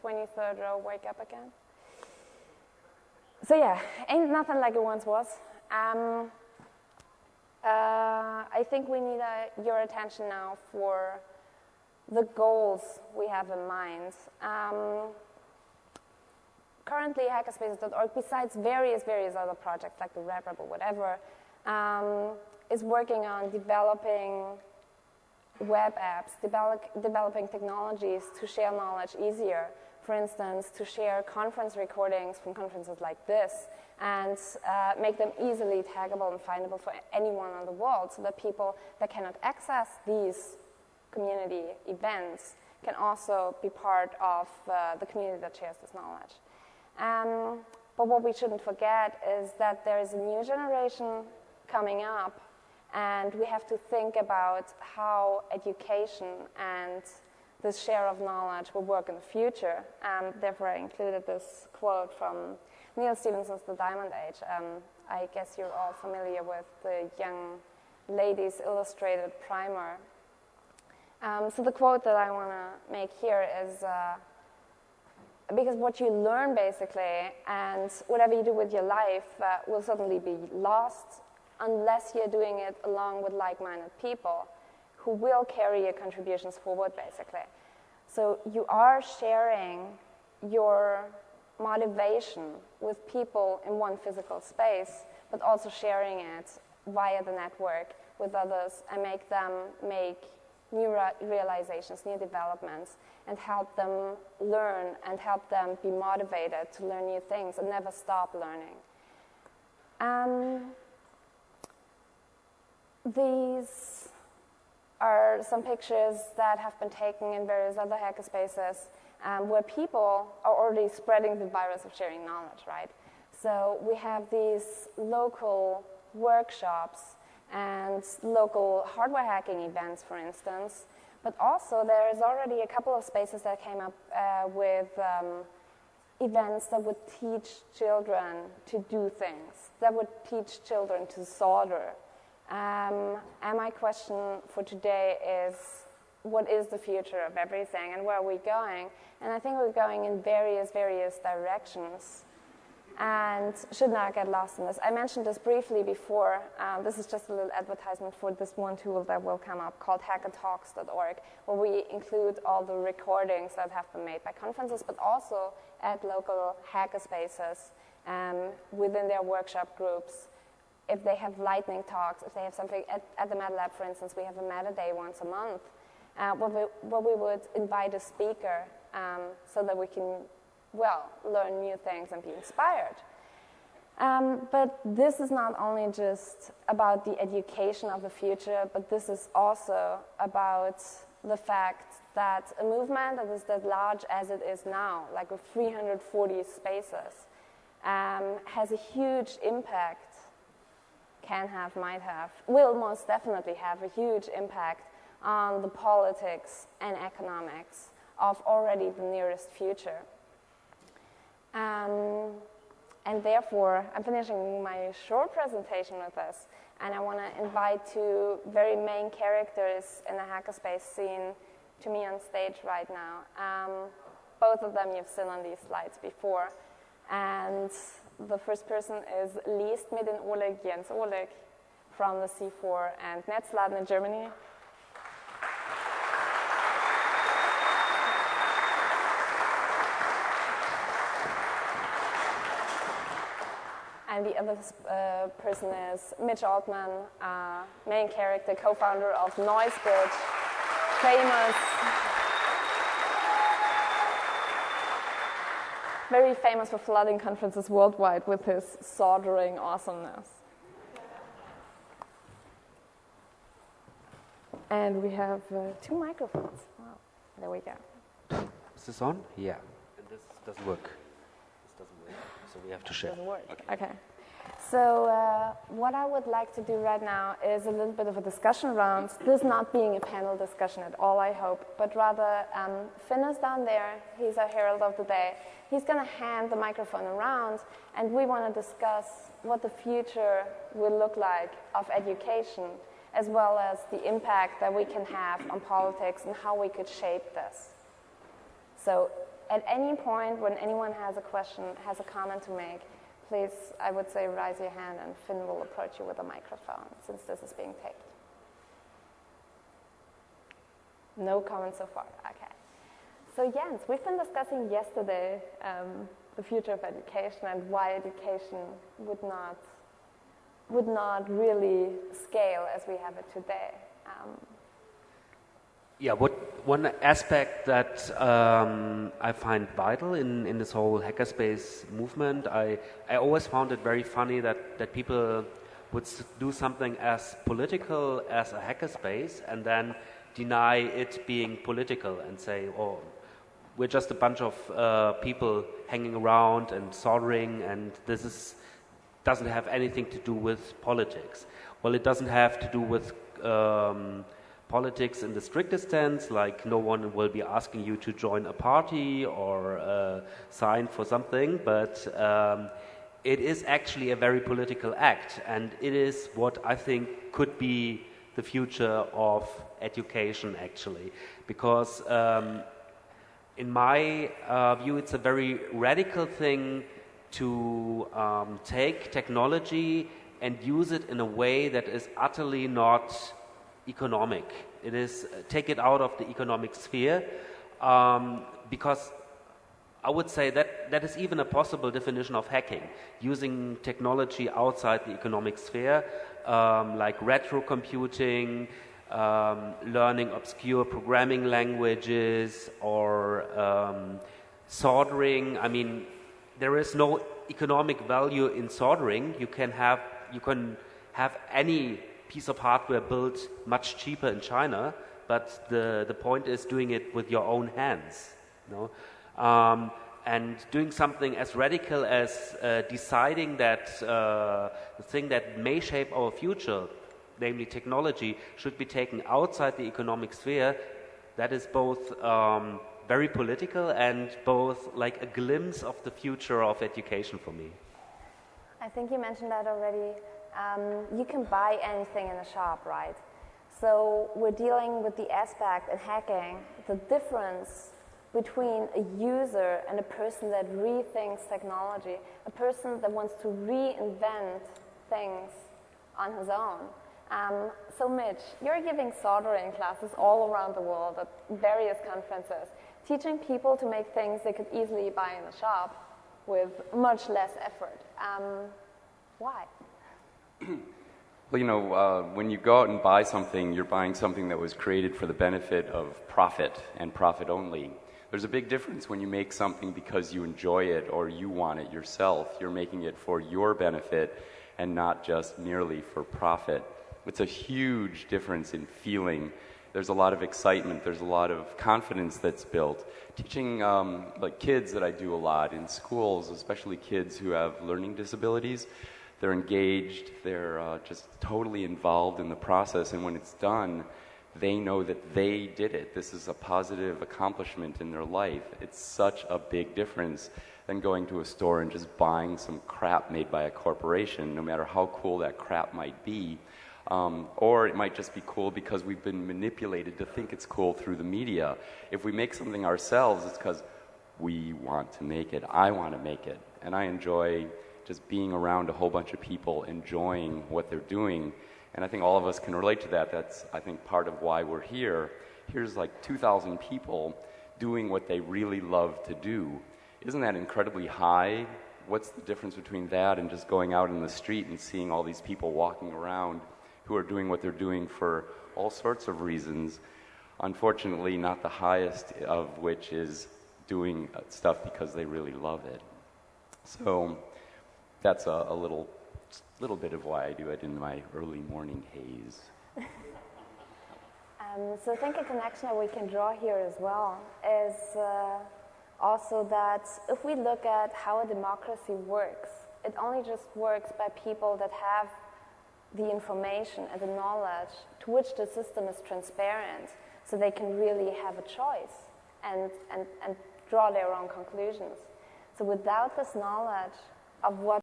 23rd row wake up again. So yeah, ain't nothing like it once was. I think we need your attention now for the goals we have in mind. Currently, Hackerspaces.org, besides various other projects like the RepRap or whatever, is working on developing web apps, developing technologies to share knowledge easier. For instance, to share conference recordings from conferences like this and make them easily taggable and findable for anyone on the world so that people that cannot access these community events can also be part of the community that shares this knowledge. But what we shouldn't forget is that there is a new generation coming up, and we have to think about how education and this share of knowledge will work in the future. Therefore, I included this quote from Neil Stephenson's The Diamond Age. I guess you're all familiar with the Young Ladies Illustrated primer. So the quote that I want to make here is, because what you learn basically and whatever you do with your life will suddenly be lost unless you're doing it along with like-minded people who will carry your contributions forward, basically. So you are sharing your motivation with people in one physical space, but also sharing it via the network with others and make them make new realizations, new developments, and help them learn and help them be motivated to learn new things and never stop learning. These are some pictures that have been taken in various other hackerspaces where people are already spreading the virus of sharing knowledge, right? So we have these local workshops and local hardware hacking events, for instance, but also there is already a couple of spaces that came up with events that would teach children to do things, that would teach children to solder. And my question for today is, what is the future of everything and where are we going? And I think we're going in various directions and should not get lost in this. I mentioned this briefly before. This is just a little advertisement for this one tool that will come up called hackertalks.org, where we include all the recordings that have been made by conferences, but also at local hackerspaces within their workshop groups. If they have lightning talks, if they have something at the Meta Lab, for instance, we have a Meta Day once a month, where we would invite a speaker so that we can, well, learn new things and be inspired. But this is not only just about the education of the future, but this is also about the fact that a movement that is as large as it is now, like with 340 spaces, has a huge impact, can have, might have, will most definitely have a huge impact on the politics and economics of already the nearest future. And therefore, I'm finishing my short presentation with this, and I want to invite two very main characters in the hackerspace scene to me on stage right now. Both of them you've seen on these slides before. And the first person is Liest mit den Oleg Jens Oleg from the C4 and Netzladen in Germany. And the other person is Mitch Altman, main character, co-founder of NoiseBridge, very famous for flooding conferences worldwide with his soldering awesomeness. And we have two microphones. Wow, there we go. Is this on? Yeah. And this doesn't work. This doesn't work. So we have to share. Doesn't work. Okay. So what I would like to do right now is a little bit of a discussion round. This not being a panel discussion at all, I hope, but rather Finn is down there. He's our herald of the day. He's going to hand the microphone around, and we want to discuss what the future will look like of education, as well as the impact that we can have on politics and how we could shape this. So at any point when anyone has a question, has a comment to make, please, I would say, raise your hand and Finn will approach you with a microphone since this is being taped. No comments so far, okay. So Jens, we've been discussing yesterday the future of education and why education would not really scale as we have it today. Yeah, one aspect that I find vital in this whole hackerspace movement, I always found it very funny that people would do something as political as a hackerspace and then deny it being political and say, oh, we're just a bunch of people hanging around and soldering, and doesn't have anything to do with politics. Well, it doesn't have to do with politics in the strictest sense, like no one will be asking you to join a party or sign for something, but it is actually a very political act, and it is what I think could be the future of education, actually, because in my view, it's a very radical thing to take technology and use it in a way that is utterly not economic. It is take it out of the economic sphere, because I would say that is even a possible definition of hacking, using technology outside the economic sphere, like retro computing, learning obscure programming languages, or soldering. I mean, there is no economic value in soldering. You can have any piece of hardware built much cheaper in China, but the point is doing it with your own hands, you know? And doing something as radical as deciding that the thing that may shape our future, namely technology, should be taken outside the economic sphere, that is both very political and both like a glimpse of the future of education for me. I think you mentioned that already. You can buy anything in a shop, right? So we're dealing with the aspect in hacking, the difference between a user and a person that rethinks technology, a person that wants to reinvent things on his own. So Mitch, you're giving soldering classes all around the world at various conferences, teaching people to make things they could easily buy in a shop with much less effort. Why? Well, you know, when you go out and buy something, you're buying something that was created for the benefit of profit and profit only. There's a big difference when you make something because you enjoy it or you want it yourself. You're making it for your benefit and not just merely for profit. It's a huge difference in feeling. There's a lot of excitement. There's a lot of confidence that's built. Teaching like kids that I do a lot in schools, especially kids who have learning disabilities, they're engaged, they're just totally involved in the process, and when it's done, they know that they did it. This is a positive accomplishment in their life. It's such a big difference than going to a store and just buying some crap made by a corporation, no matter how cool that crap might be. Or it might just be cool because we've been manipulated to think it's cool through the media. If we make something ourselves, it's because we want to make it. I want to make it. And I enjoy just being around a whole bunch of people enjoying what they're doing. And I think all of us can relate to that. That's, I think, part of why we're here. Here's like 2,000 people doing what they really love to do. Isn't that incredibly high? What's the difference between that and just going out in the street and seeing all these people walking around who are doing what they're doing for all sorts of reasons? Unfortunately, not the highest of which is doing stuff because they really love it. So that's a little bit of why I do it in my early morning haze. So I think a connection that we can draw here as well is also that if we look at how a democracy works, it only just works by people that have the information and the knowledge to which the system is transparent, so they can really have a choice and draw their own conclusions. So without this knowledge of what